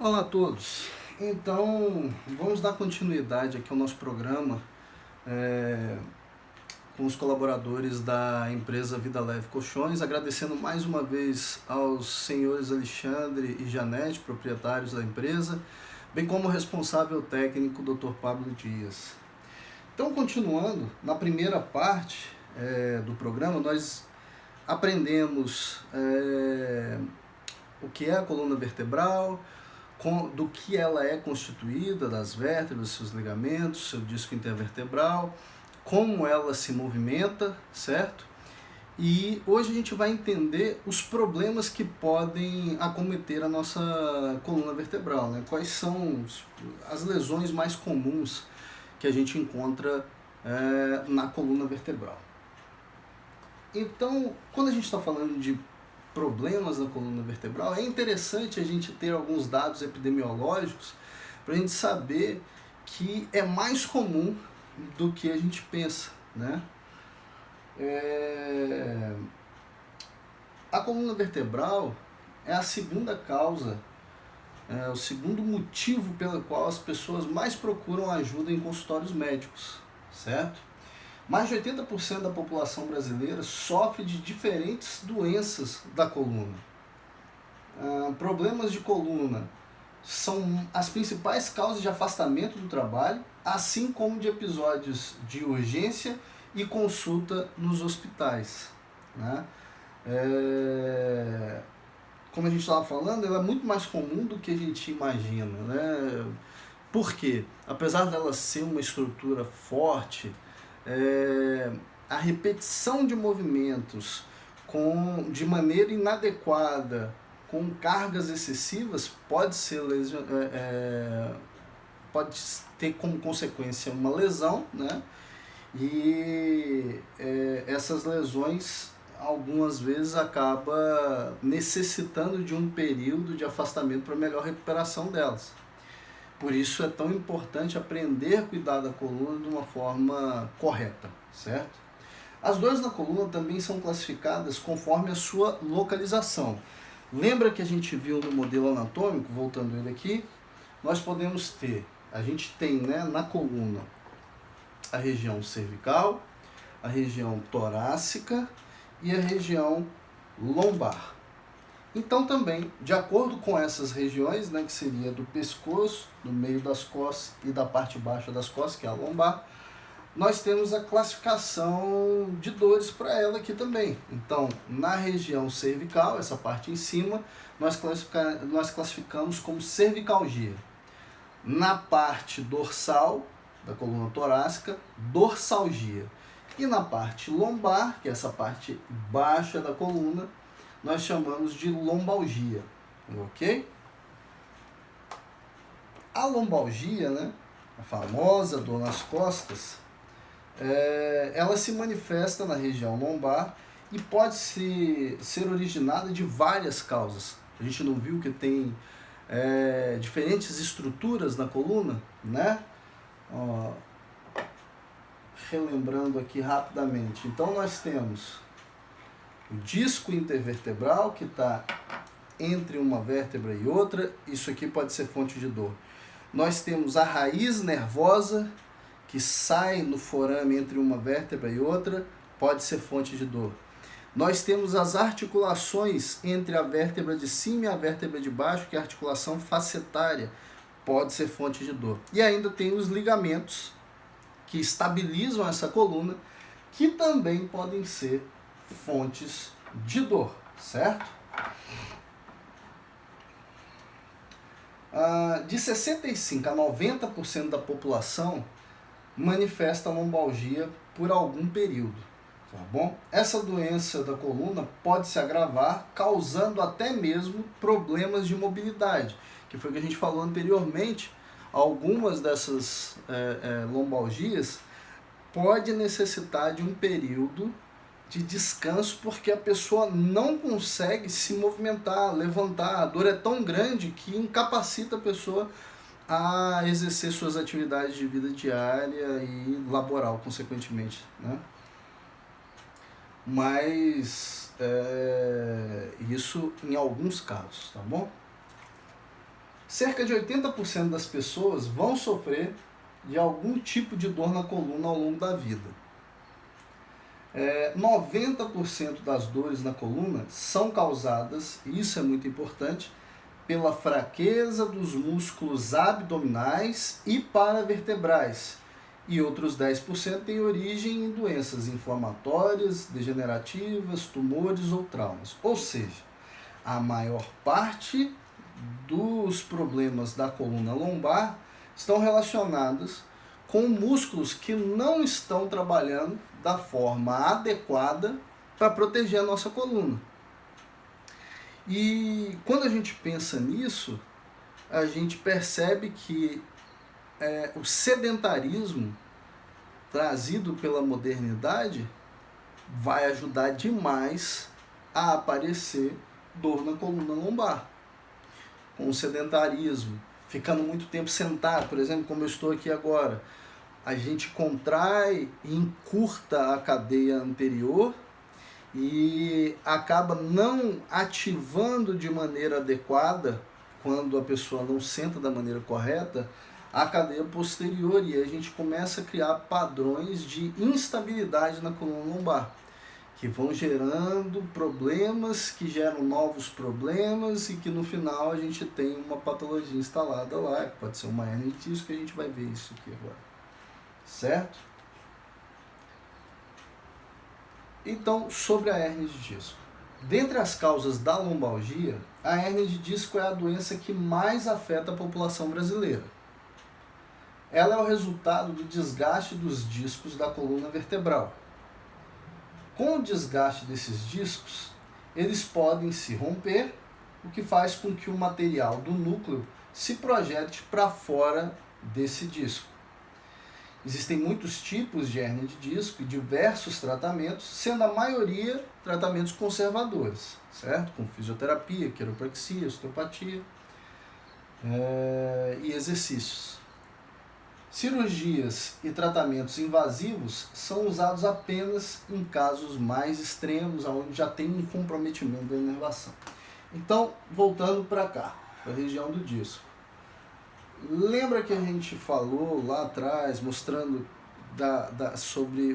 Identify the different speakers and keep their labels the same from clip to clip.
Speaker 1: Olá a todos. Então, vamos dar continuidade aqui ao nosso programa com os colaboradores da empresa Vida Leve Colchões, agradecendo mais uma vez aos senhores Alexandre e Janete, proprietários da empresa, bem como o responsável técnico, Dr. Pablo Dias. Então, continuando, na primeira parte do programa, nós aprendemos o que é a coluna vertebral, do que ela é constituída, das vértebras, seus ligamentos, seu disco intervertebral, como ela se movimenta, certo? E hoje a gente vai entender os problemas que podem acometer a nossa coluna vertebral, né? Quais são as lesões mais comuns que a gente encontra na coluna vertebral. Então, quando a gente está falando de problemas na coluna vertebral, é interessante a gente ter alguns dados epidemiológicos para a gente saber que é mais comum do que a gente pensa, né? A coluna vertebral é a segunda causa, o segundo motivo pelo qual as pessoas mais procuram ajuda em consultórios médicos, certo? Mais de 80% da população brasileira sofre de diferentes doenças da coluna. Problemas de coluna são as principais causas de afastamento do trabalho, assim como de episódios de urgência e consulta nos hospitais, né? Como a gente estava falando, ela é muito mais comum do que a gente imagina, né? Por quê? Apesar dela ser uma estrutura forte, a repetição de movimentos de maneira inadequada, com cargas excessivas, pode ter como consequência uma lesão, né? E essas lesões algumas vezes acaba necessitando de um período de afastamento para melhor recuperação delas. Por isso é tão importante aprender a cuidar da coluna de uma forma correta, certo? As dores na coluna também são classificadas conforme a sua localização. Lembra que a gente viu no modelo anatômico, voltando ele aqui, a gente tem, né, na coluna a região cervical, a região torácica e a região lombar. Então também, de acordo com essas regiões, né, que seria do pescoço, do meio das costas e da parte baixa das costas, que é a lombar, nós temos a classificação de dores para ela aqui também. Então, na região cervical, essa parte em cima, nós classificamos como cervicalgia. Na parte dorsal da coluna torácica, dorsalgia. E na parte lombar, que é essa parte baixa da coluna, nós chamamos de lombalgia, ok? A lombalgia, né, a famosa dor nas costas, ela se manifesta na região lombar e pode ser originada de várias causas. A gente não viu que tem diferentes estruturas na coluna, né? Relembrando aqui rapidamente. Então nós temos o disco intervertebral, que está entre uma vértebra e outra, isso aqui pode ser fonte de dor. Nós temos a raiz nervosa, que sai no forame entre uma vértebra e outra, pode ser fonte de dor. Nós temos as articulações entre a vértebra de cima e a vértebra de baixo, que é a articulação facetária, pode ser fonte de dor. E ainda tem os ligamentos, que estabilizam essa coluna, que também podem ser fontes de dor, certo? De 65% a 90% da população manifesta lombalgia por algum período, tá bom? Essa doença da coluna pode se agravar, causando até mesmo problemas de mobilidade, que foi o que a gente falou anteriormente. Algumas dessas lombalgias pode necessitar de um período de descanso, porque a pessoa não consegue se movimentar, levantar. A dor é tão grande que incapacita a pessoa a exercer suas atividades de vida diária e laboral, consequentemente, né? Mas isso em alguns casos, tá bom? cerca de 80% das pessoas vão sofrer de algum tipo de dor na coluna ao longo da vida. 90% das dores na coluna são causadas, e isso é muito importante, pela fraqueza dos músculos abdominais e paravertebrais. E outros 10% têm origem em doenças inflamatórias, degenerativas, tumores ou traumas. Ou seja, a maior parte dos problemas da coluna lombar estão relacionados com músculos que não estão trabalhando da forma adequada para proteger a nossa coluna. E quando a gente pensa nisso, a gente percebe que o sedentarismo trazido pela modernidade vai ajudar demais a aparecer dor na coluna lombar. Com o sedentarismo, ficando muito tempo sentado, por exemplo, como eu estou aqui agora, a gente contrai e encurta a cadeia anterior e acaba não ativando de maneira adequada, quando a pessoa não senta da maneira correta, a cadeia posterior, e a gente começa a criar padrões de instabilidade na coluna lombar, que vão gerando problemas, que geram novos problemas e que no final a gente tem uma patologia instalada lá, que pode ser uma hernia de disco, que a gente vai ver isso aqui agora, certo? Então, sobre a hernia de disco. Dentre as causas da lombalgia, a hernia de disco é a doença que mais afeta a população brasileira. Ela é o resultado do desgaste dos discos da coluna vertebral. Com o desgaste desses discos, eles podem se romper, o que faz com que o material do núcleo se projete para fora desse disco. Existem muitos tipos de hernia de disco e diversos tratamentos, sendo a maioria tratamentos conservadores, certo? Com fisioterapia, quiropraxia, osteopatia e exercícios. Cirurgias e tratamentos invasivos são usados apenas em casos mais extremos, onde já tem um comprometimento da inervação. Então, voltando para cá, para a região do disco. Lembra que a gente falou lá atrás, mostrando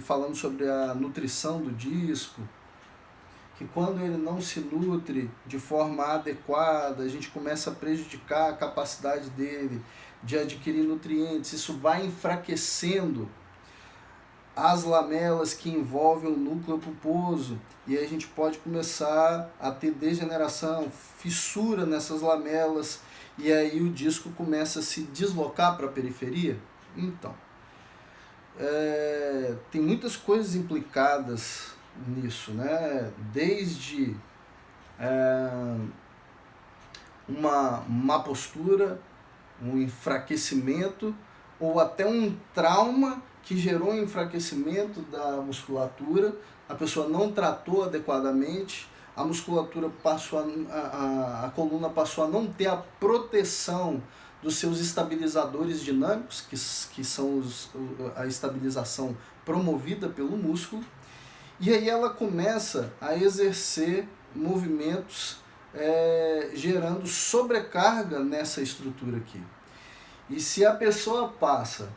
Speaker 1: falando sobre a nutrição do disco, que quando ele não se nutre de forma adequada, a gente começa a prejudicar a capacidade dele de adquirir nutrientes, isso vai enfraquecendo as lamelas que envolvem o núcleo pulposo, e aí a gente pode começar a ter degeneração, fissura nessas lamelas, e aí o disco começa a se deslocar para a periferia. Então, tem muitas coisas implicadas nisso, né? Desde uma má postura, um enfraquecimento ou até um trauma que gerou um enfraquecimento da musculatura, a pessoa não tratou adequadamente, a musculatura passou a coluna passou a não ter a proteção dos seus estabilizadores dinâmicos, que são a estabilização promovida pelo músculo, e aí ela começa a exercer movimentos gerando sobrecarga nessa estrutura aqui. E se a pessoa passa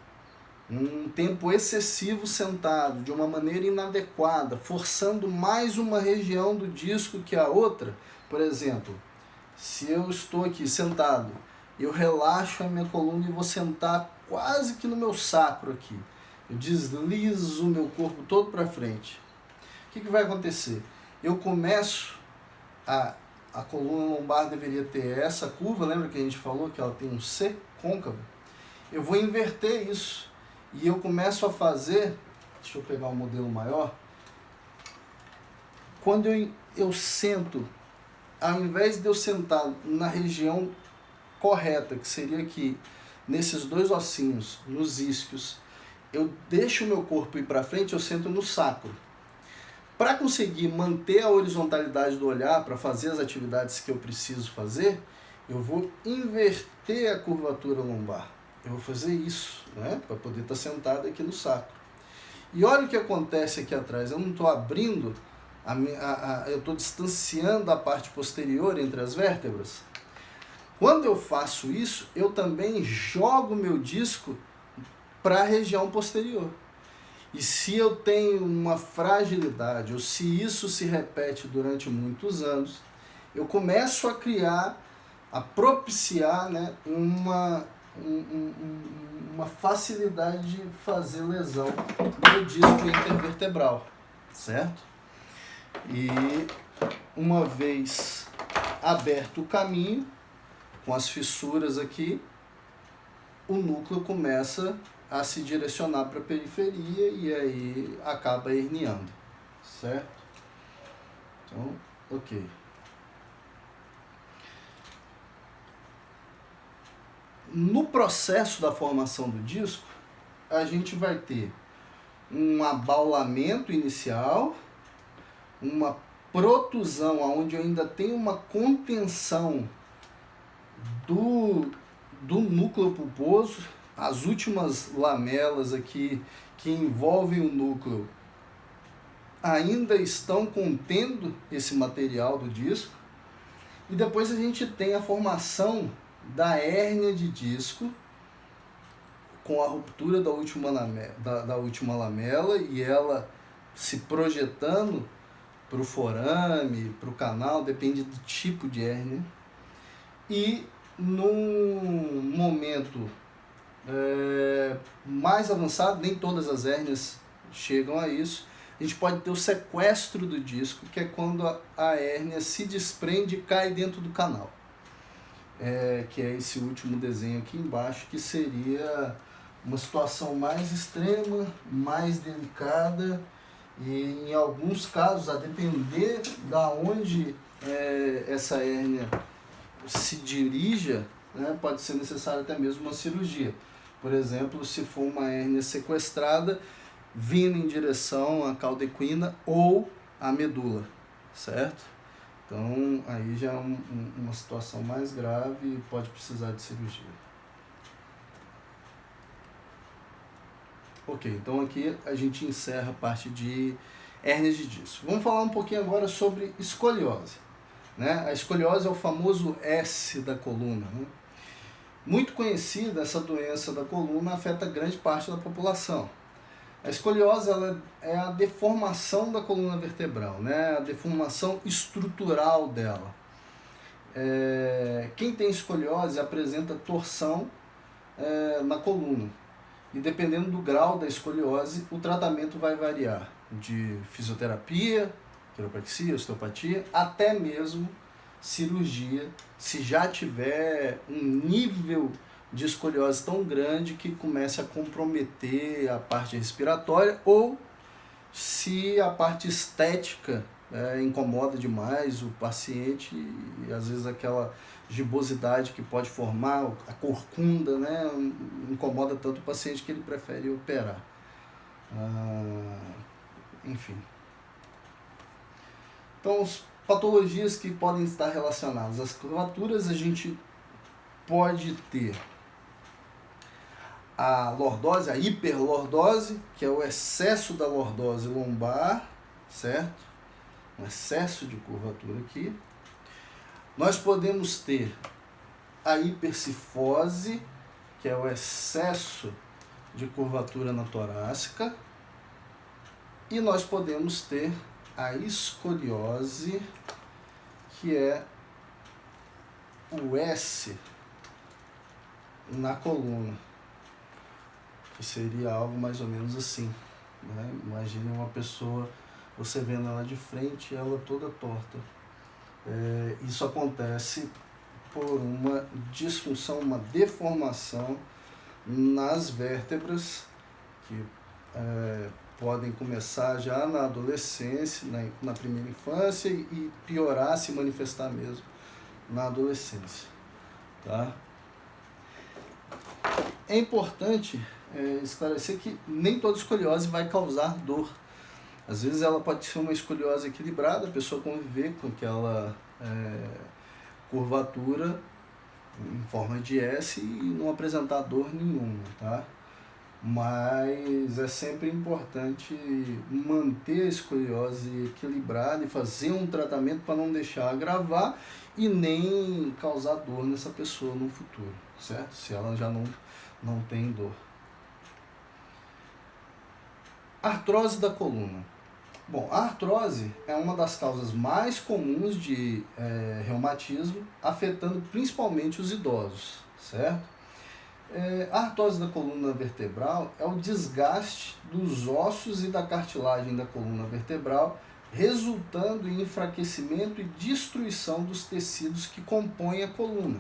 Speaker 1: um tempo excessivo sentado, de uma maneira inadequada, forçando mais uma região do disco que a outra, por exemplo, se eu estou aqui sentado, eu relaxo a minha coluna e vou sentar quase que no meu sacro aqui, eu deslizo o meu corpo todo para frente. O que vai acontecer? Eu começo a coluna lombar deveria ter essa curva, lembra que a gente falou que ela tem um C côncavo? Eu vou inverter isso e eu começo a fazer, deixa eu pegar um modelo maior, quando eu sento, ao invés de eu sentar na região correta, que seria aqui, nesses dois ossinhos, nos isquios, eu deixo o meu corpo ir para frente, eu sento no sacro. Para conseguir manter a horizontalidade do olhar, para fazer as atividades que eu preciso fazer, eu vou inverter a curvatura lombar. Eu vou fazer isso, né, para poder estar sentado aqui no sacro. E olha o que acontece aqui atrás. Eu não estou abrindo, eu estou distanciando a parte posterior entre as vértebras. Quando eu faço isso, eu também jogo meu disco para a região posterior. E se eu tenho uma fragilidade, ou se isso se repete durante muitos anos, eu começo a criar, a propiciar, né, uma facilidade de fazer lesão no disco intervertebral, certo? E uma vez aberto o caminho, com as fissuras aqui, o núcleo começa a se direcionar para a periferia e aí acaba herniando, certo? Então, ok. No processo da formação do disco, a gente vai ter um abaulamento inicial, uma protusão, onde eu ainda tenho uma contenção do núcleo pulposo, as últimas lamelas aqui que envolvem o núcleo ainda estão contendo esse material do disco. E depois a gente tem a formação da hérnia de disco com a ruptura da última lamela e ela se projetando para o forame, para o canal, depende do tipo de hérnia. E num momento mais avançado, nem todas as hérnias chegam a isso, a gente pode ter o sequestro do disco, que é quando a hérnia se desprende e cai dentro do canal. Que é esse último desenho aqui embaixo, que seria uma situação mais extrema, mais delicada, e em alguns casos, a depender da onde essa hérnia se dirija, né, pode ser necessário até mesmo uma cirurgia. Por exemplo, se for uma hérnia sequestrada, vindo em direção à caldequina ou à medula, certo? Então, aí já é uma situação mais grave e pode precisar de cirurgia. Ok, então aqui a gente encerra a parte de hérnias de disco. Vamos falar um pouquinho agora sobre escoliose. Né? A escoliose é o famoso S da coluna. Né? Muito conhecida, essa doença da coluna afeta grande parte da população. A escoliose ela é a deformação da coluna vertebral, né? A deformação estrutural dela. Quem tem escoliose apresenta torção na coluna. E dependendo do grau da escoliose, o tratamento vai variar de fisioterapia, quiropraxia, osteopatia, até mesmo cirurgia, se já tiver um nível de escoliose tão grande que comece a comprometer a parte respiratória ou se a parte estética incomoda demais o paciente e às vezes aquela gibosidade que pode formar, a corcunda, né, incomoda tanto o paciente que ele prefere operar. Enfim. Então, as patologias que podem estar relacionadas às curvaturas, a gente pode ter a lordose, a hiperlordose, que é o excesso da lordose lombar, certo? Um excesso de curvatura aqui. Nós podemos ter a hipercifose, que é o excesso de curvatura na torácica. E nós podemos ter a escoliose, que é o S na coluna, que seria algo mais ou menos assim, né? Imagine uma pessoa, você vendo ela de frente, ela toda torta. Isso acontece por uma disfunção, uma deformação nas vértebras, que podem começar já na adolescência, na primeira infância, e piorar, se manifestar mesmo na adolescência. Tá? É importante esclarecer que nem toda escoliose vai causar dor. Às vezes ela pode ser uma escoliose equilibrada, a pessoa conviver com aquela curvatura em forma de S e não apresentar dor nenhuma, tá? mas é sempre importante manter a escoliose equilibrada e fazer um tratamento para não deixar agravar e nem causar dor nessa pessoa no futuro, certo? Se ela já não tem dor. Artrose da coluna. Bom, a artrose é uma das causas mais comuns de reumatismo, afetando principalmente os idosos, certo? A artrose da coluna vertebral é o desgaste dos ossos e da cartilagem da coluna vertebral, resultando em enfraquecimento e destruição dos tecidos que compõem a coluna.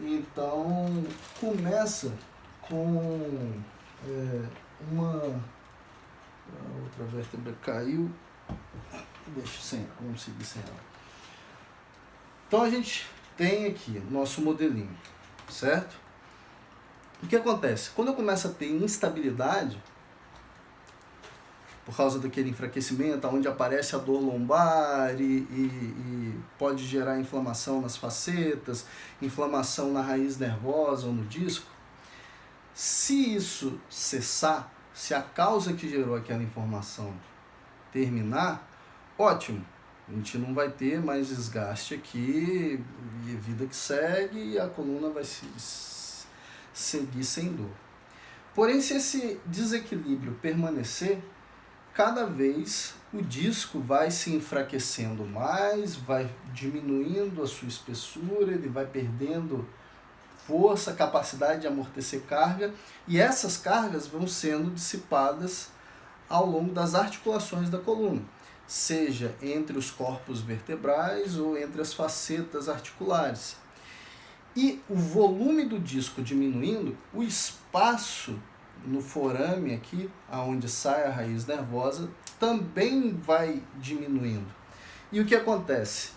Speaker 1: Então, começa com a outra vértebra caiu. Vamos seguir sem ela. Então a gente tem aqui nosso modelinho, certo? O que acontece? Quando eu começo a ter instabilidade, por causa daquele enfraquecimento, onde aparece a dor lombar e pode gerar inflamação nas facetas, inflamação na raiz nervosa ou no disco, se isso cessar, se a causa que gerou aquela informação terminar, ótimo, a gente não vai ter mais desgaste aqui, e vida que segue, e a coluna vai seguir sem dor. Porém, se esse desequilíbrio permanecer, cada vez o disco vai se enfraquecendo mais, vai diminuindo a sua espessura, ele vai perdendo força, capacidade de amortecer carga, e essas cargas vão sendo dissipadas ao longo das articulações da coluna, seja entre os corpos vertebrais ou entre as facetas articulares. E o volume do disco diminuindo, o espaço no forame aqui, aonde sai a raiz nervosa, também vai diminuindo. E o que acontece?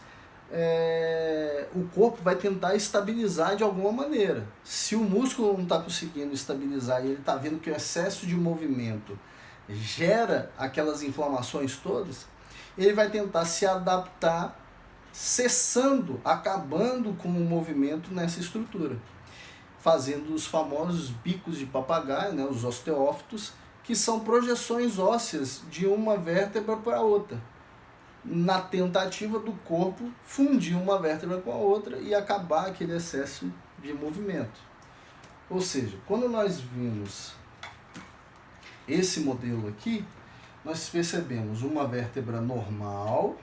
Speaker 1: O corpo vai tentar estabilizar de alguma maneira. Se o músculo não está conseguindo estabilizar e ele está vendo que o excesso de movimento gera aquelas inflamações todas, ele vai tentar se adaptar, cessando, acabando com o movimento nessa estrutura, fazendo os famosos bicos de papagaio, né, os osteófitos, que são projeções ósseas de uma vértebra para outra, na tentativa do corpo fundir uma vértebra com a outra e acabar aquele excesso de movimento. Ou seja, quando nós vimos esse modelo aqui, nós percebemos uma vértebra normal,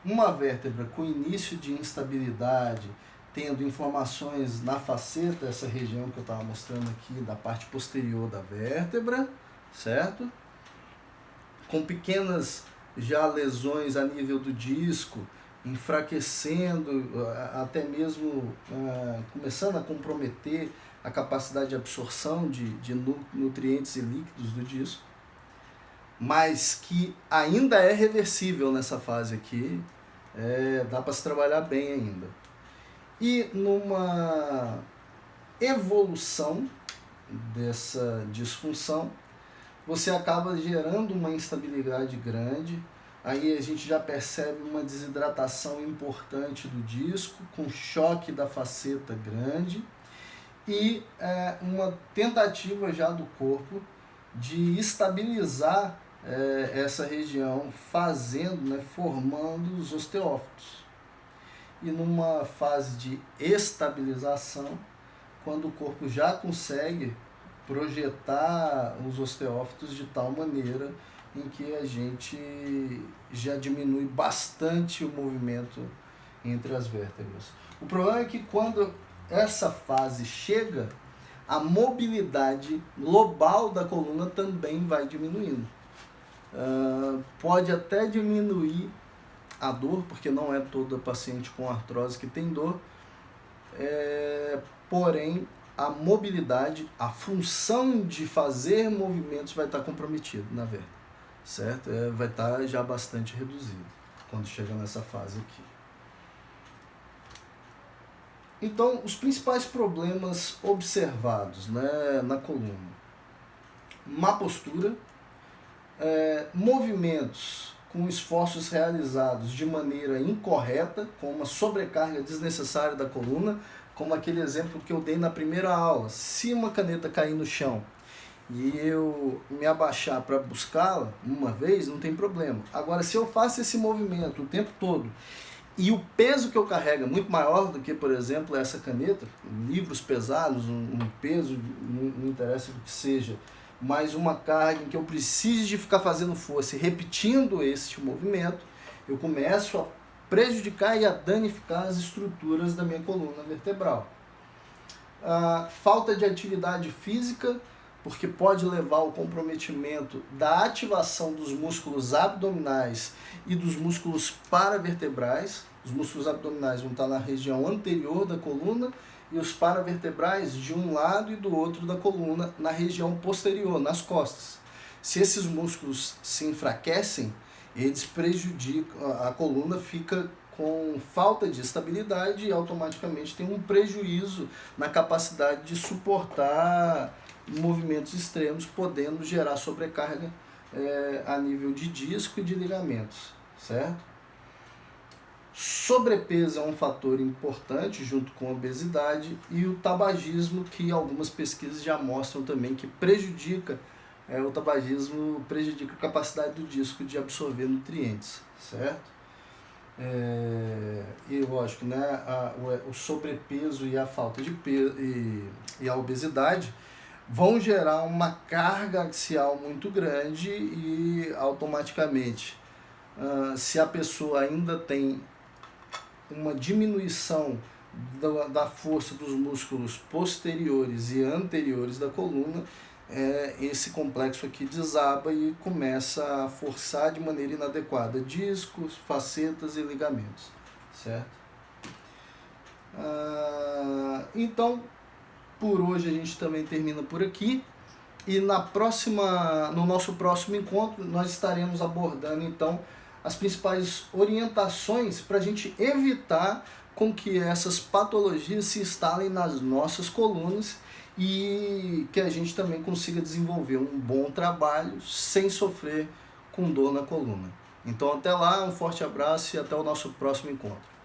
Speaker 1: uma vértebra com início de instabilidade, tendo inflamações na faceta, essa região que eu estava mostrando aqui, da parte posterior da vértebra, certo? Com pequenas já lesões a nível do disco, enfraquecendo, até mesmo começando a comprometer a capacidade de absorção de nutrientes e líquidos do disco, mas que ainda é reversível nessa fase aqui, dá para se trabalhar bem ainda. E numa evolução dessa disfunção, você acaba gerando uma instabilidade grande, aí a gente já percebe uma desidratação importante do disco, com choque da faceta grande, e uma tentativa já do corpo de estabilizar essa região, formando os osteófitos. E numa fase de estabilização, quando o corpo já consegue projetar os osteófitos de tal maneira em que a gente já diminui bastante o movimento entre as vértebras. O problema é que quando essa fase chega, a mobilidade global da coluna também vai diminuindo. Pode até diminuir a dor, porque não é toda paciente com artrose que tem dor, porém a mobilidade, a função de fazer movimentos vai estar comprometida na vértebra, certo? Vai estar já bastante reduzido quando chega nessa fase aqui. Então, os principais problemas observados, né, na coluna: má postura, movimentos com esforços realizados de maneira incorreta, com uma sobrecarga desnecessária da coluna, como aquele exemplo que eu dei na primeira aula. Se uma caneta cair no chão e eu me abaixar para buscá-la uma vez, não tem problema. Agora, se eu faço esse movimento o tempo todo e o peso que eu carrego é muito maior do que, por exemplo, essa caneta, livros pesados, um peso, não interessa o que seja, mas uma carga em que eu precise de ficar fazendo força e repetindo este movimento, eu começo a prejudicar e a danificar as estruturas da minha coluna vertebral. A falta de atividade física, porque pode levar ao comprometimento da ativação dos músculos abdominais e dos músculos paravertebrais. Os músculos abdominais vão estar na região anterior da coluna e os paravertebrais de um lado e do outro da coluna, na região posterior, nas costas. Se esses músculos se enfraquecem, eles prejudicam, a coluna fica com falta de estabilidade e automaticamente tem um prejuízo na capacidade de suportar movimentos extremos, podendo gerar sobrecarga a nível de disco e de ligamentos, certo? Sobrepeso é um fator importante junto com a obesidade e o tabagismo, que algumas pesquisas já mostram também que prejudica, o tabagismo prejudica a capacidade do disco de absorver nutrientes, certo? E lógico, né, o sobrepeso e a falta de peso e a obesidade vão gerar uma carga axial muito grande e automaticamente, se a pessoa ainda tem uma diminuição da força dos músculos posteriores e anteriores da coluna, esse complexo aqui desaba e começa a forçar de maneira inadequada discos, facetas e ligamentos, certo? Então, por hoje a gente também termina por aqui e no nosso próximo encontro nós estaremos abordando então as principais orientações para a gente evitar com que essas patologias se instalem nas nossas colunas e que a gente também consiga desenvolver um bom trabalho sem sofrer com dor na coluna. Então até lá, um forte abraço e até o nosso próximo encontro.